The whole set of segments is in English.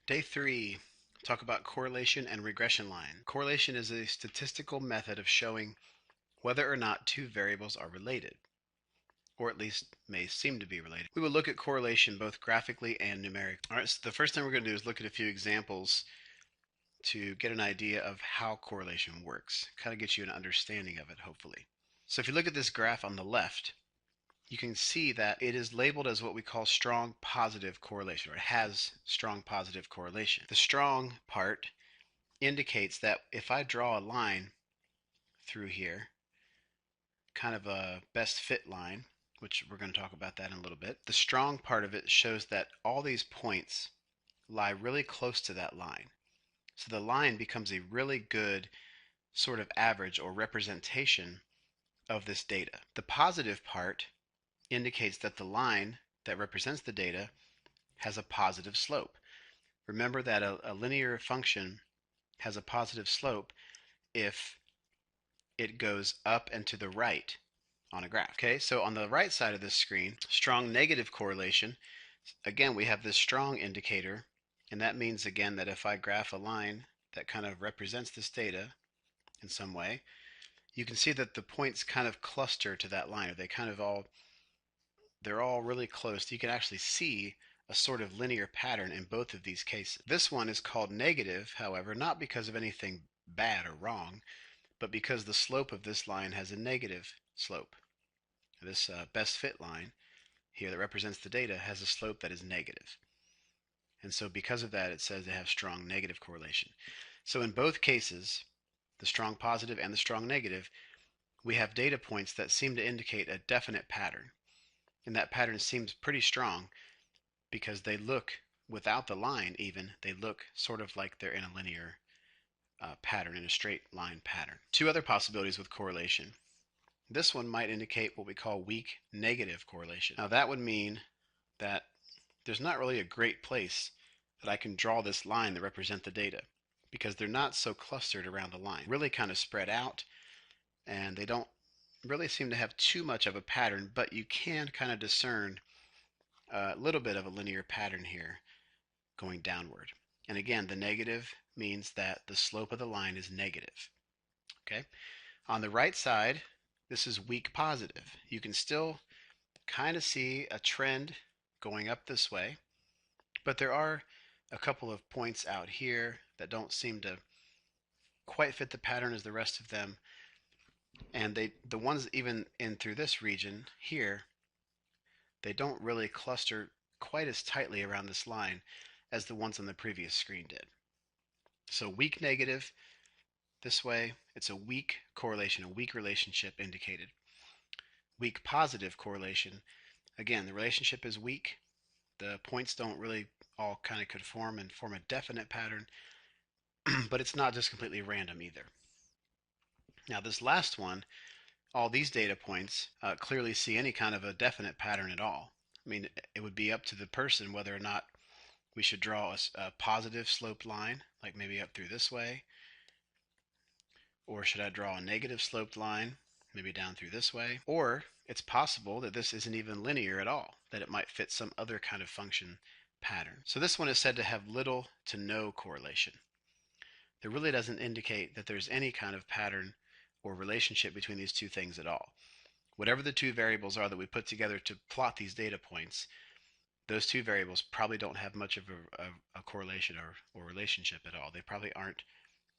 Day 3, talk about correlation and regression line. Correlation is a statistical method of showing whether or not two variables are related, or at least may seem to be related. We will look at correlation both graphically and numerically. All right, so the first thing we're going to do is look at a few examples to get an idea of how correlation works. Kind of get you an understanding of it, hopefully. So if you look at this graph on the left, you can see that it is labeled as what we call strong positive correlation, or it has strong positive correlation. The strong part indicates that if I draw a line through here, kind of a best fit line, which we're going to talk about that in a little bit, the strong part of it shows that all these points lie really close to that line. So the line becomes a really good sort of average or representation of this data. The positive part indicates that the line that represents the data has a positive slope. Remember that a linear function has a positive slope if it goes up and to the right on a graph. Okay, so on the right side of this screen, strong negative correlation. Again, we have this strong indicator, and that means again that if I graph a line that kind of represents this data in some way, you can see that the points kind of cluster to that line, or they're all really close. You can actually see a sort of linear pattern in both of these cases. This one is called negative, however, not because of anything bad or wrong, but because the slope of this line has a negative slope. This best fit line here that represents the data has a slope that is negative. And so because of that, it says they have strong negative correlation. So in both cases, the strong positive and the strong negative, we have data points that seem to indicate a definite pattern. And that pattern seems pretty strong because they look, without the line even, they look sort of like they're in a linear pattern, in a straight line pattern. Two other possibilities with correlation. This one might indicate what we call weak negative correlation. Now that would mean that there's not really a great place that I can draw this line that represent the data because they're not so clustered around the line. Really kind of spread out, and they don't really seem to have too much of a pattern, but you can kind of discern a little bit of a linear pattern here going downward. And again, the negative means that the slope of the line is negative. Okay? On the right side, this is weak positive. You can still kind of see a trend going up this way, but there are a couple of points out here that don't seem to quite fit the pattern as the rest of them. And the ones even in through this region here, they don't really cluster quite as tightly around this line as the ones on the previous screen did. So weak negative, this way, it's a weak correlation, a weak relationship indicated. Weak positive correlation, again, the relationship is weak. The points don't really all kind of conform and form a definite pattern, but it's not just completely random either. Now this last one, all these data points clearly see any kind of a definite pattern at all. I mean, it would be up to the person whether or not we should draw a positive sloped line, like maybe up through this way, or should I draw a negative sloped line, maybe down through this way, or it's possible that this isn't even linear at all, that it might fit some other kind of function pattern. So this one is said to have little to no correlation. That really doesn't indicate that there's any kind of pattern or relationship between these two things at all. Whatever the two variables are that we put together to plot these data points, those two variables probably don't have much of a correlation or relationship at all. They probably aren't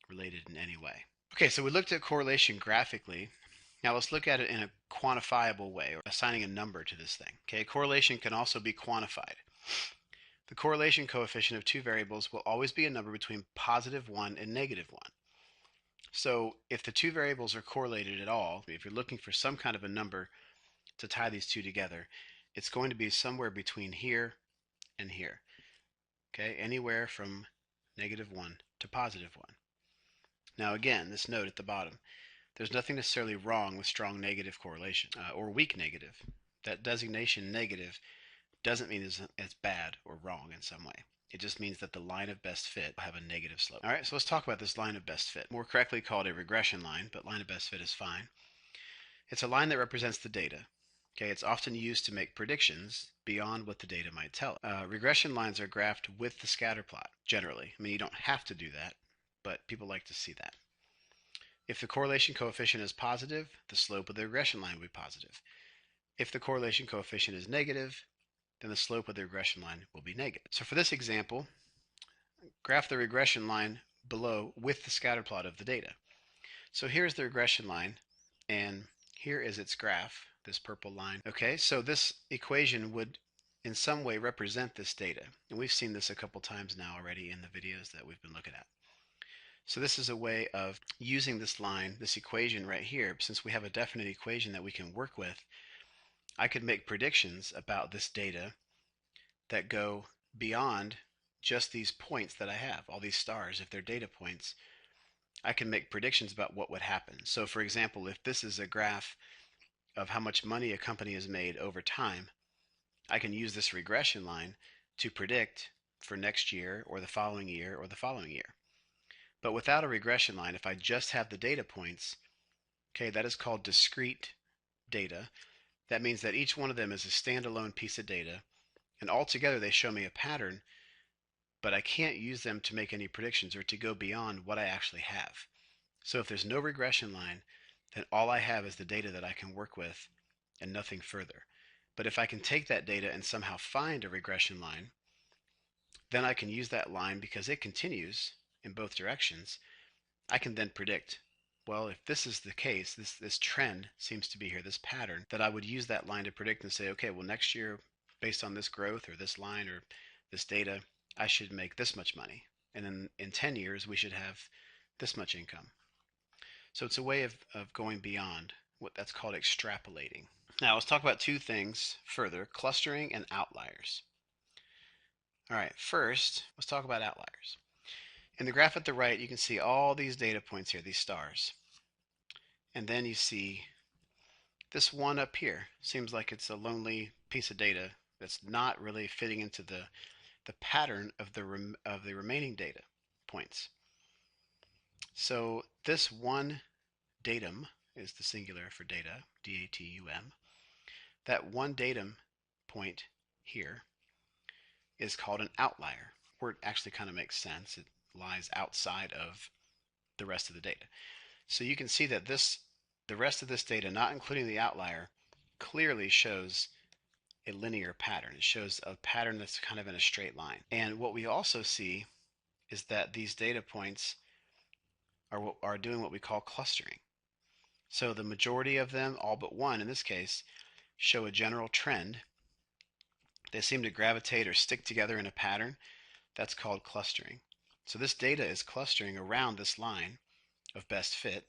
related in any way. Okay, so we looked at correlation graphically. Now let's look at it in a quantifiable way, or assigning a number to this thing. Okay, correlation can also be quantified. The correlation coefficient of two variables will always be a number between positive 1 and negative 1. So if the two variables are correlated at all, if you're looking for some kind of a number to tie these two together, it's going to be somewhere between here and here. Okay, anywhere from negative 1 to positive 1. Now again, this note at the bottom, there's nothing necessarily wrong with strong negative correlation or weak negative. That designation negative doesn't mean it's bad or wrong in some way. It just means that the line of best fit will have a negative slope. All right, so let's talk about this line of best fit. More correctly called a regression line, but line of best fit is fine. It's a line that represents the data. Okay, it's often used to make predictions beyond what the data might tell. Regression lines are graphed with the scatter plot, generally. I mean, you don't have to do that, but people like to see that. If the correlation coefficient is positive, the slope of the regression line will be positive. If the correlation coefficient is negative, then the slope of the regression line will be negative. So for this example, graph the regression line below with the scatter plot of the data. So here's the regression line, and here is its graph, this purple line. Okay, so this equation would in some way represent this data. And we've seen this a couple times now already in the videos that we've been looking at. So this is a way of using this line, this equation right here. Since we have a definite equation that we can work with, I could make predictions about this data that go beyond just these points that I have, all these stars. If they're data points, I can make predictions about what would happen. So for example, if this is a graph of how much money a company has made over time, I can use this regression line to predict for next year or the following year or the following year. But without a regression line, if I just have the data points, okay, that is called discrete data. That means that each one of them is a standalone piece of data, and altogether they show me a pattern, but I can't use them to make any predictions or to go beyond what I actually have. So if there's no regression line, then all I have is the data that I can work with and nothing further. But if I can take that data and somehow find a regression line, then I can use that line because it continues in both directions. I can then predict, well, if this is the case, this trend seems to be here, this pattern, that I would use that line to predict and say, okay, well, next year, based on this growth or this line or this data, I should make this much money. And then in 10 years, we should have this much income. So it's a way of going beyond what that's called extrapolating. Now let's talk about two things further, clustering and outliers. All right, first, let's talk about outliers. In the graph at the right, you can see all these data points here, these stars. And then you see this one up here. Seems like it's a lonely piece of data that's not really fitting into the pattern of the remaining data points. So this one datum is the singular for data, D-A-T-U-M. That one datum point here is called an outlier. Word actually kind of makes sense. It lies outside of the rest of the data. So you can see that the rest of this data, not including the outlier, clearly shows a linear pattern. It shows a pattern that's kind of in a straight line. And what we also see is that these data points are doing what we call clustering. So the majority of them, all but one in this case, show a general trend. They seem to gravitate or stick together in a pattern. That's called clustering. So this data is clustering around this line of best fit.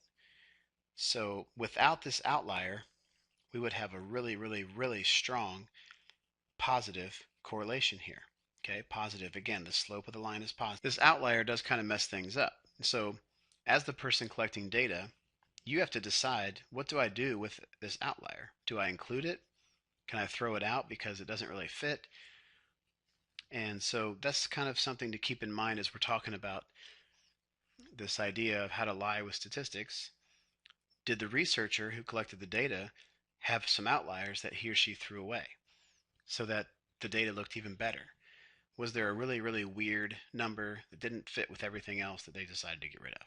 So without this outlier, we would have a really, really, really strong positive correlation here. Okay, positive. Again, the slope of the line is positive. This outlier does kind of mess things up. So as the person collecting data, you have to decide, what do I do with this outlier? Do I include it? Can I throw it out because it doesn't really fit? And so that's kind of something to keep in mind as we're talking about this idea of how to lie with statistics. Did the researcher who collected the data have some outliers that he or she threw away so that the data looked even better? Was there a really, really weird number that didn't fit with everything else that they decided to get rid of?